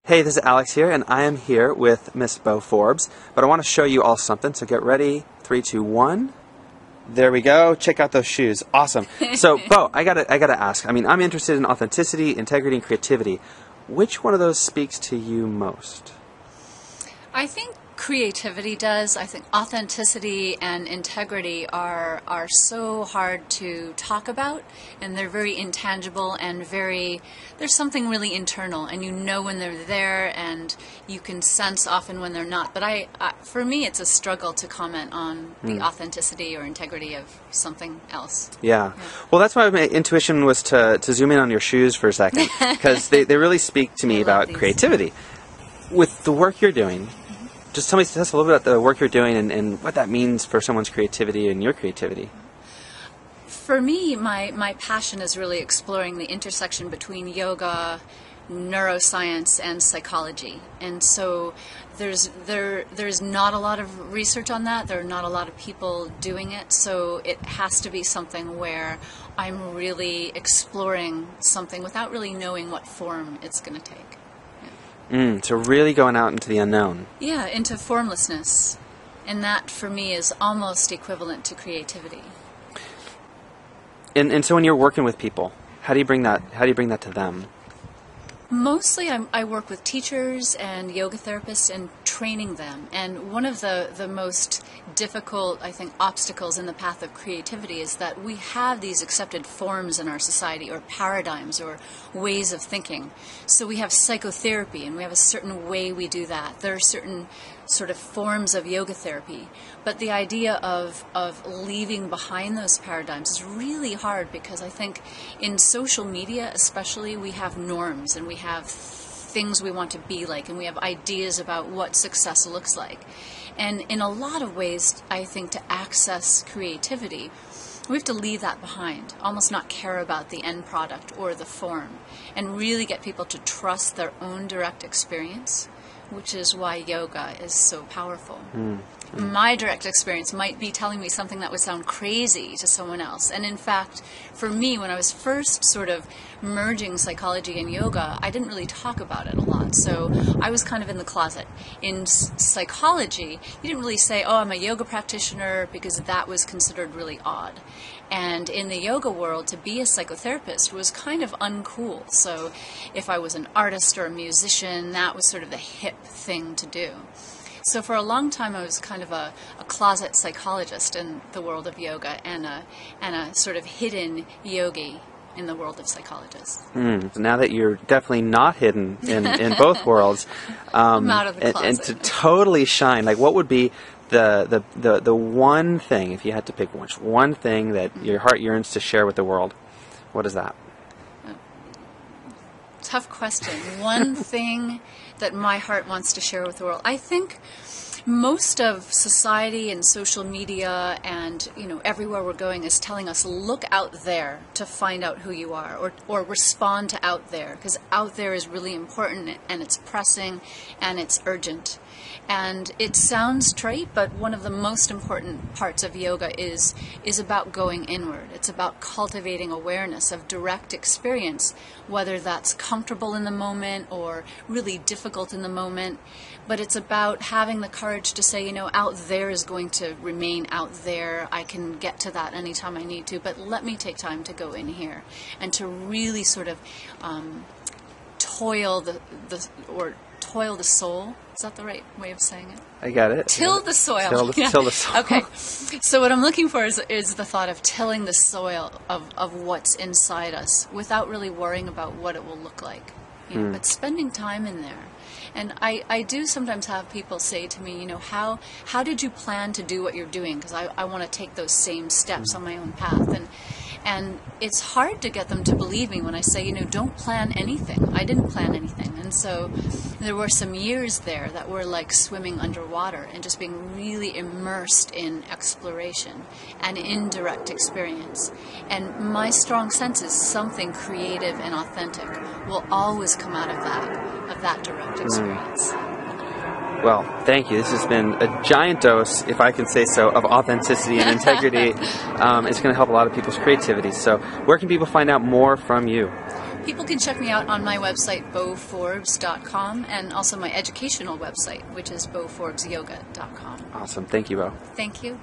Hey, this is Alex here, and I am here with Miss Bo Forbes, but I want to show you all something, so get ready. 3, 2, 1. There we go. Check out those shoes. Awesome. So, Bo, I gotta ask. I mean, I'm interested in authenticity, integrity, and creativity. Which one of those speaks to you most? I think creativity does. I think authenticity and integrity are so hard to talk about, and they're very intangible and there's something really internal, and you know when they're there, and you can sense often when they're not. But for me, it's a struggle to comment on the authenticity or integrity of something else. Yeah. Well, that's why my intuition was to zoom in on your shoes for a second, because they really speak to me about creativity. With the work you're doing, just tell us a little bit about the work you're doing and what that means for someone's creativity and your creativity. For me, my passion is really exploring the intersection between yoga, neuroscience, and psychology. And so there's not a lot of research on that. There are not a lot of people doing it. So it has to be something where I'm really exploring something without really knowing what form it's going to take. So really going out into the unknown. Yeah, into formlessness. And that, for me, is almost equivalent to creativity. And so when you're working with people, how do you bring that to them? Mostly I work with teachers and yoga therapists and training them. And one of the most difficult, I think, obstacles in the path of creativity is that we have these accepted forms in our society, or paradigms, or ways of thinking. So we have psychotherapy, and we have a certain way we do that. There are certain sort of forms of yoga therapy. But the idea of leaving behind those paradigms is really hard, because I think in social media especially, we have norms, and we have things we want to be like, and we have ideas about what success looks like. And in a lot of ways, I think to access creativity, we have to leave that behind, almost not care about the end product or the form, and really get people to trust their own direct experience, which is why yoga is so powerful. My direct experience might be telling me something that would sound crazy to someone else. And in fact, for me, when I was first sort of merging psychology and yoga, I didn't really talk about it a lot. So I was kind of in the closet. In psychology, you didn't really say, oh, I'm a yoga practitioner, because that was considered really odd. And in the yoga world, to be a psychotherapist was kind of uncool. So if I was an artist or a musician, that was sort of the hip thing to do. So for a long time, I was kind of a closet psychologist in the world of yoga, and a sort of hidden yogi in the world of psychologists. Now that you're definitely not hidden in both worlds, I'm out of the closet. And to totally shine, like, what would be the one thing, if you had to pick one thing that your heart yearns to share with the world? What is that? Tough question. One thing that my heart wants to share with the world. I think most of society and social media and, everywhere we're going is telling us, look out there to find out who you are, or respond to out there, because out there is really important, and it's pressing and it's urgent. And it sounds trite, but one of the most important parts of yoga is about going inward. It's about cultivating awareness of direct experience, whether that's comfortable in the moment or really difficult in the moment. But it's about having the courage to say, out there is going to remain out there. I can get to that anytime I need to, but let me take time to go in here, and to really sort of toil the soul. Is that the right way of saying it? I got it. Till the soil. Till the soil. Okay. So what I'm looking for is the thought of tilling the soil of what's inside us, without really worrying about what it will look like. But spending time in there. And I do sometimes have people say to me, how did you plan to do what you're doing? Because I want to take those same steps on my own path. And it's hard to get them to believe me when I say, don't plan anything. I didn't plan anything. And so there were some years there that were like swimming underwater and just being really immersed in exploration and indirect experience. And my strong sense is something creative and authentic will always come out of that direct experience. Well, thank you. This has been a giant dose, if I can say so, of authenticity and integrity. It's going to help a lot of people's creativity. So where can people find out more from you? People can check me out on my website, boforbes.com, and also my educational website, which is boforbesyoga.com. Awesome. Thank you, Bo. Thank you.